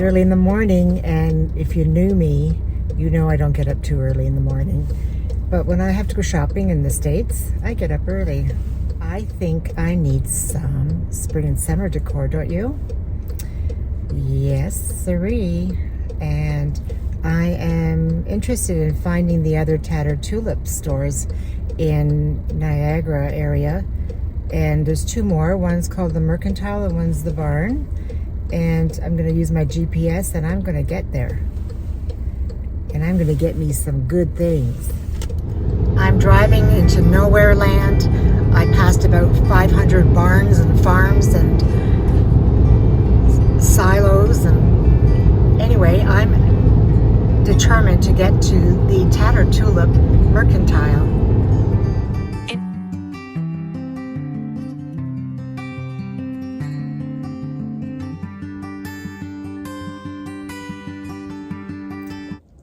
early in the morning, and if you knew me, you know I don't get up too early in the morning. But when I have to go shopping in the States, I get up early. I think I need some spring and summer decor, don't you? Yes, siree. And I am interested in finding the other Tattered Tulip stores in Niagara area. And there's two more. One's called the Mercantile and one's the Barn. And I'm going to use my GPS and I'm going to get there. And I'm going to get me some good things. I'm driving into nowhere land. I passed about 500 barns and farms and silos. And anyway, I'm determined to get to the Tattered Tulip Mercantile.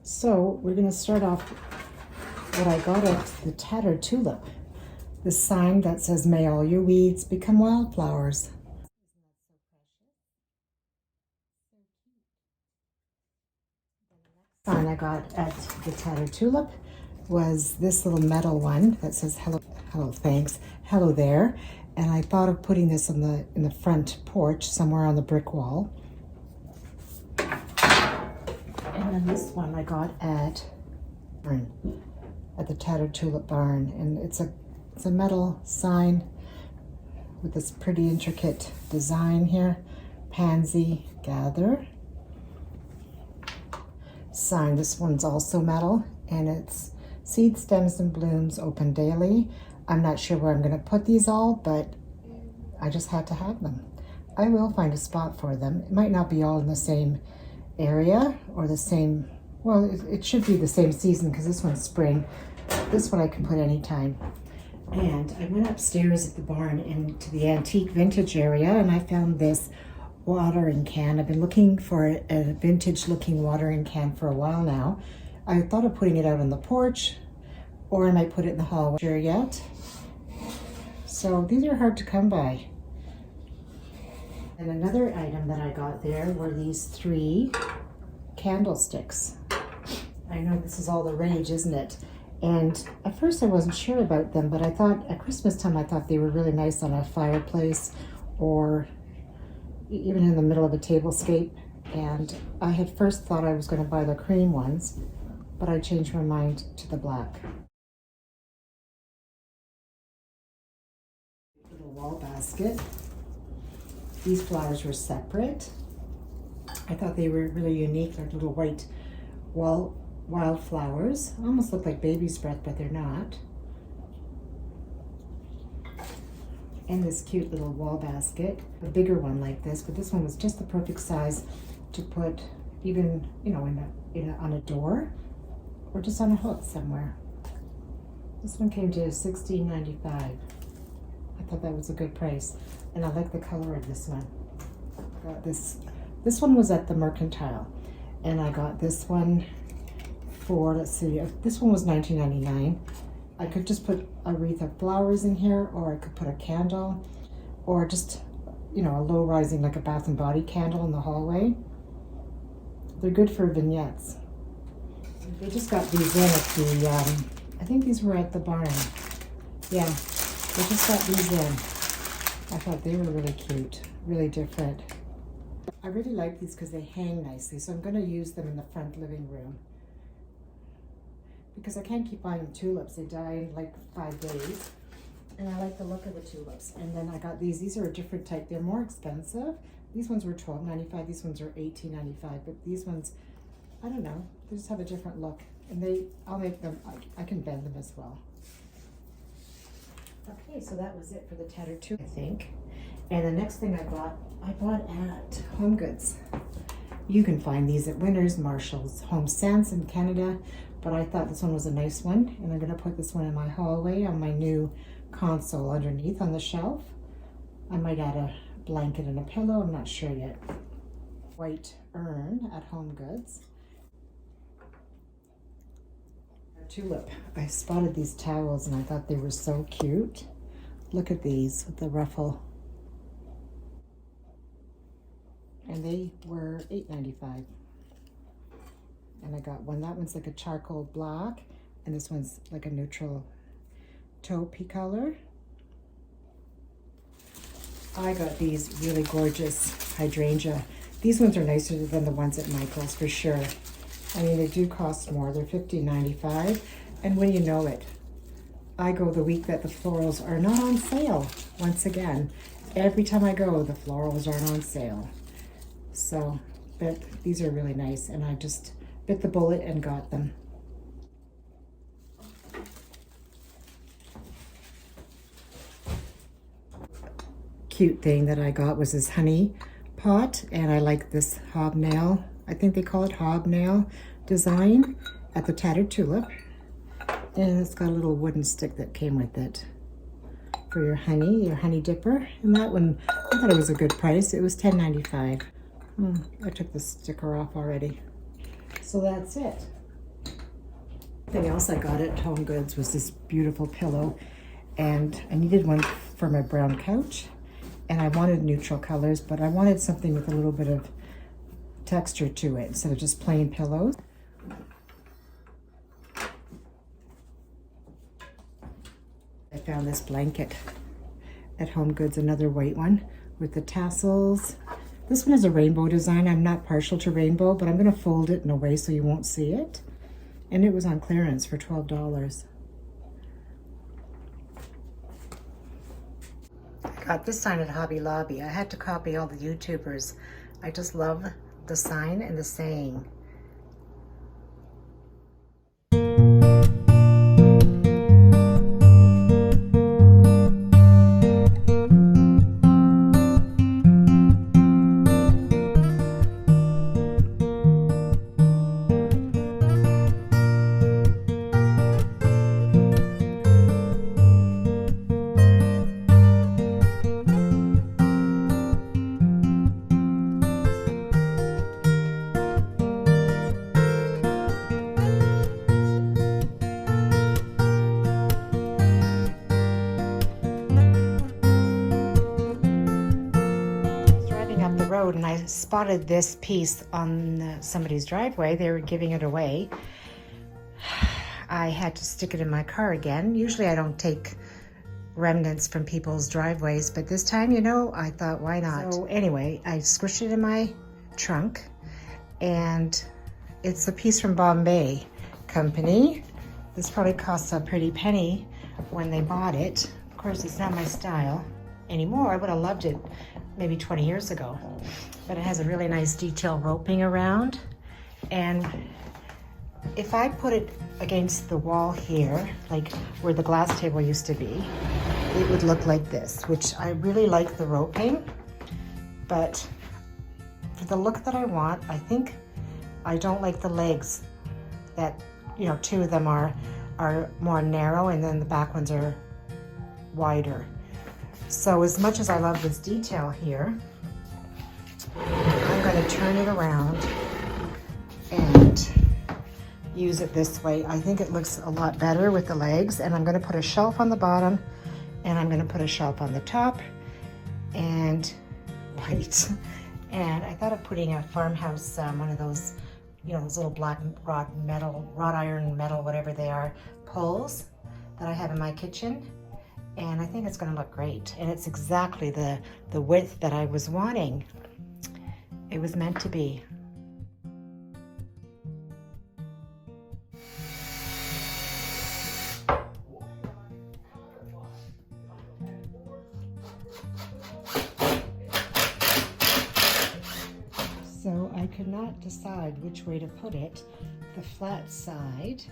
So we're going to start off what I got at the Tattered Tulip. This sign that says, "May all your weeds become wildflowers." The sign I got at the Tattered Tulip was this little metal one that says, "Hello, thanks, hello there." And I thought of putting this in the front porch somewhere on the brick wall. And then this one I got at the Tattered Tulip Barn, and it's a metal sign with this pretty intricate design here. Pansy gather sign. This one's also metal, and it's seed stems and blooms open daily. I'm not sure where I'm going to put these all, but I just had to have them. I will find a spot for them. It might not be all in the same area or the same, well, it should be the same season because this one's spring. This one I can put anytime. And I went upstairs at the barn into the antique vintage area, and I found this watering can. I've been looking for a vintage looking watering can for a while now. I thought of putting it out on the porch, or I might put it in the hallway. Sure yet. So these are hard to come by. And another item that I got there were these 3 candlesticks. I know this is all the rage, isn't it? And at first I wasn't sure about them, but I thought at Christmas time I thought they were really nice on a fireplace or even in the middle of a tablescape. And I had first thought I was going to buy the cream ones, but I changed my mind to the black. Little wall basket. These flowers were separate. I thought they were really unique, like little white wildflowers. Almost look like baby's breath, but they're not. And this cute little wall basket, a bigger one like this, but this one was just the perfect size to put even, you know, on a door or just on a hook somewhere. This one came to $16.95. I thought that was a good price, and I like the color of this one. I got this one was at the Mercantile, and I got this one for, let's see, this one was $19.99. I could just put a wreath of flowers in here, or I could put a candle, or just, you know, a low rising, like a Bath and Body candle in the hallway. They're good for vignettes. They just got these in at the, I think these were at the barn. Yeah, they just got these in. I thought they were really cute, really different. I really like these because they hang nicely, so I'm going to use them in the front living room. Because I can't keep buying tulips. They die in like 5 days. And I like the look of the tulips. And then I got these. These are a different type. They're more expensive. These ones were $12.95. These ones are $18.95. But these ones, I don't know. They just have a different look. And I'll make them, I can bend them as well. Okay, so that was it for the Tattered Tulip, I think. And the next thing I bought at HomeGoods. You can find these at Winners, Marshalls, Home Sense in Canada. But I thought this one was a nice one, and I'm going to put this one in my hallway on my new console underneath on the shelf. I might add a blanket and a pillow, I'm not sure yet. White urn at HomeGoods. Tulip. I spotted these towels and I thought they were so cute. Look at these with the ruffle. and they were $8.95. And I got one. That one's like a charcoal black, and this one's like a neutral taupey color. I got these really gorgeous hydrangea. These ones are nicer than the ones at Michael's for sure. I mean, they do cost more. They're $15.95. And when you know it, I go the week that the florals are not on sale. Once again, every time I go, the florals aren't on sale. So, but these are really nice, and I just bit the bullet and got them. Cute thing that I got was this honey pot, and I like this hobnail. I think they call it hobnail design at the Tattered Tulip. And it's got a little wooden stick that came with it for your honey dipper. And that one, I thought it was a good price. It was $10.95. I took the sticker off already. So that's it. Something else I got at HomeGoods was this beautiful pillow, and I needed one for my brown couch, and I wanted neutral colors, but I wanted something with a little bit of texture to it instead of just plain pillows. I found this blanket at HomeGoods, another white one with the tassels. This one is a rainbow design. I'm not partial to rainbow, but I'm going to fold it in a way so you won't see it. And it was on clearance for $12. I got this sign at Hobby Lobby. I had to copy all the YouTubers. I just love the sign and the saying. And I spotted this piece on somebody's driveway. They were giving it away. I had to stick it in my car again. Usually I don't take remnants from people's driveways, but this time, you know, I thought, why not? So anyway, I squished it in my trunk, and it's a piece from Bombay Company. This probably cost a pretty penny when they bought it. Of course, it's not my style anymore. I would have loved it maybe 20 years ago, but it has a really nice detail roping around. And if I put it against the wall here, like where the glass table used to be, it would look like this, which I really like the roping, but for the look that I want, I think I don't like the legs that, you know, two of them are more narrow and then the back ones are wider. So as much as I love this detail here, I'm going to turn it around and use it this way. I think it looks a lot better with the legs, and I'm going to put a shelf on the bottom, and I'm going to put a shelf on the top, and white. And I thought of putting a farmhouse, one of those, you know, those little black wrought iron metal, whatever they are, poles that I have in my kitchen. And I think it's going to look great. And it's exactly the width that I was wanting. It was meant to be. So I could not decide which way to put it. The flat side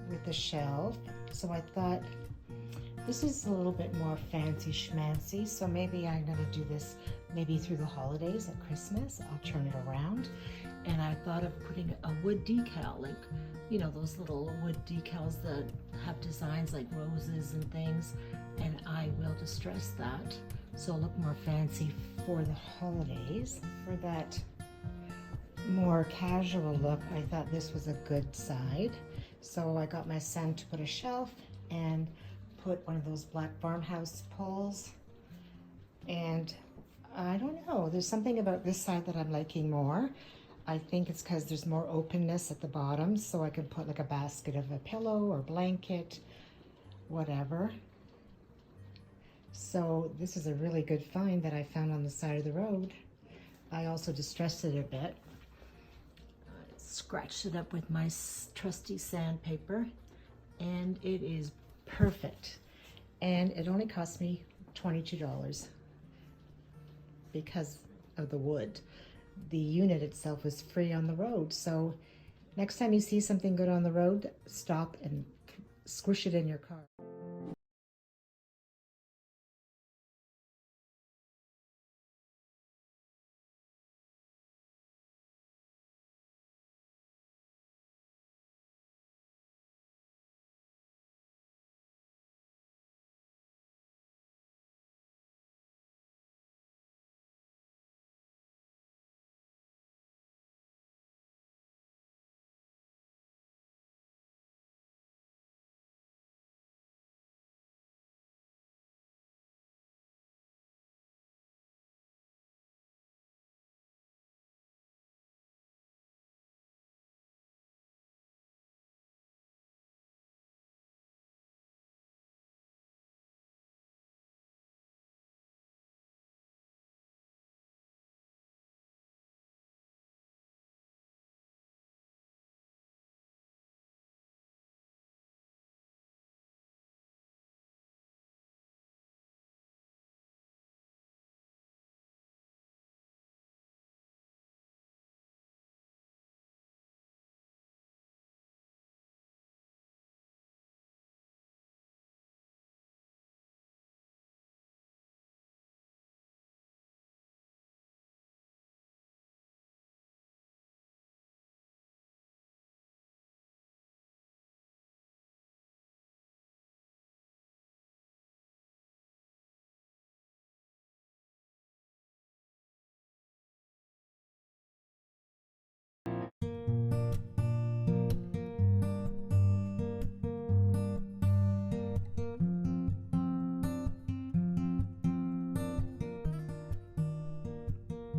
with the shelf. So I thought, this is a little bit more fancy schmancy, so maybe I'm going to do this maybe through the holidays at Christmas. I'll turn it around. And I thought of putting a wood decal, like, you know, those little wood decals that have designs like roses and things. And I will distress that so it'll look more fancy for the holidays. For that more casual look, I thought this was a good side. So I got my son to put a shelf and put one of those black farmhouse poles, and I don't know. There's something about this side that I'm liking more. I think it's because there's more openness at the bottom, so I can put like a basket of a pillow or blanket, whatever. So this is a really good find that I found on the side of the road. I also distressed it a bit. Scratched it up with my trusty sandpaper, and it is perfect. And it only cost me $22 because of the wood. The unit itself was free on the road. So next time you see something good on the road, stop and squish it in your car.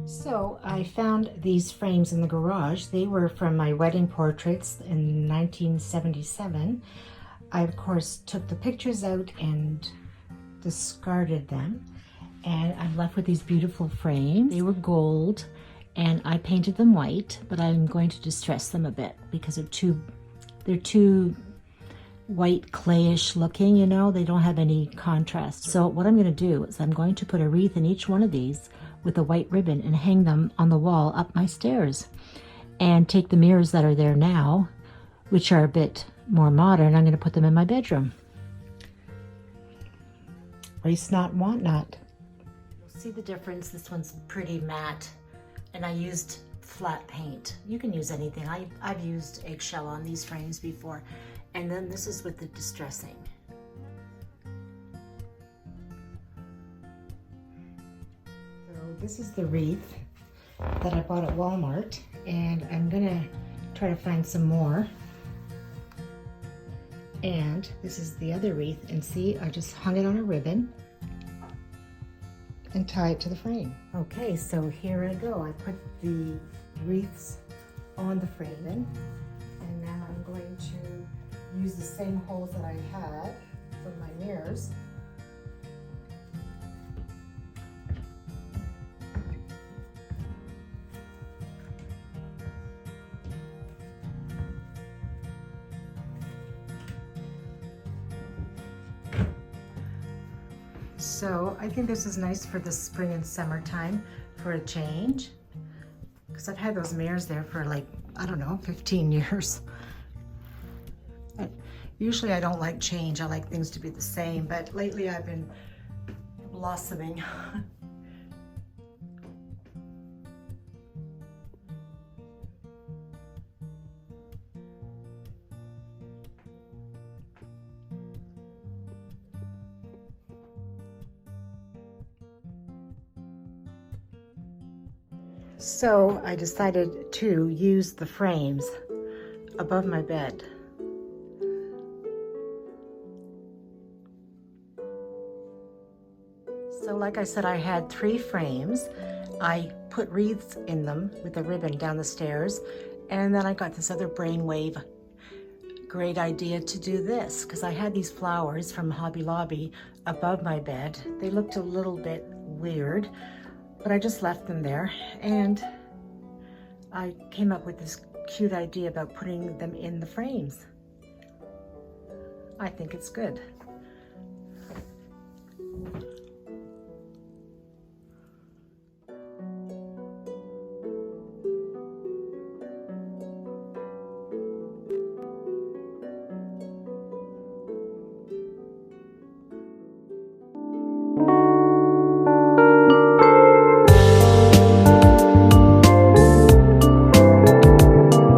So I found these frames in the garage. They were from my wedding portraits in 1977. I, of course, took the pictures out and discarded them. And I'm left with these beautiful frames. They were gold, and I painted them white, but I'm going to distress them a bit because they're too white clayish looking, you know, they don't have any contrast. So what I'm going to do is I'm going to put a wreath in each one of these with a white ribbon and hang them on the wall up my stairs, and take the mirrors that are there now, which are a bit more modern. I'm going to put them in my bedroom. Waste not, want not. You'll see the difference. This one's pretty matte, and I used flat paint. You can use anything. I've used eggshell on these frames before. And then this is with the distressing. So this is the wreath that I bought at Walmart, and I'm gonna try to find some more. And this is the other wreath, and see, I just hung it on a ribbon and tie it to the frame. Okay, so here I go. I put the wreaths on the frame, and now I'm going to use the same holes that I had for my mirrors. So I think this is nice for the spring and summertime for a change, because I've had those mirrors there for like, I don't know, 15 years. Usually I don't like change. I like things to be the same, but lately I've been blossoming. So I decided to use the frames above my bed. So like I said, I had 3 frames. I put wreaths in them with a ribbon down the stairs, and then I got this other brainwave great idea to do this, because I had these flowers from Hobby Lobby above my bed. They looked a little bit weird, but I just left them there, and I came up with this cute idea about putting them in the frames. I think it's good.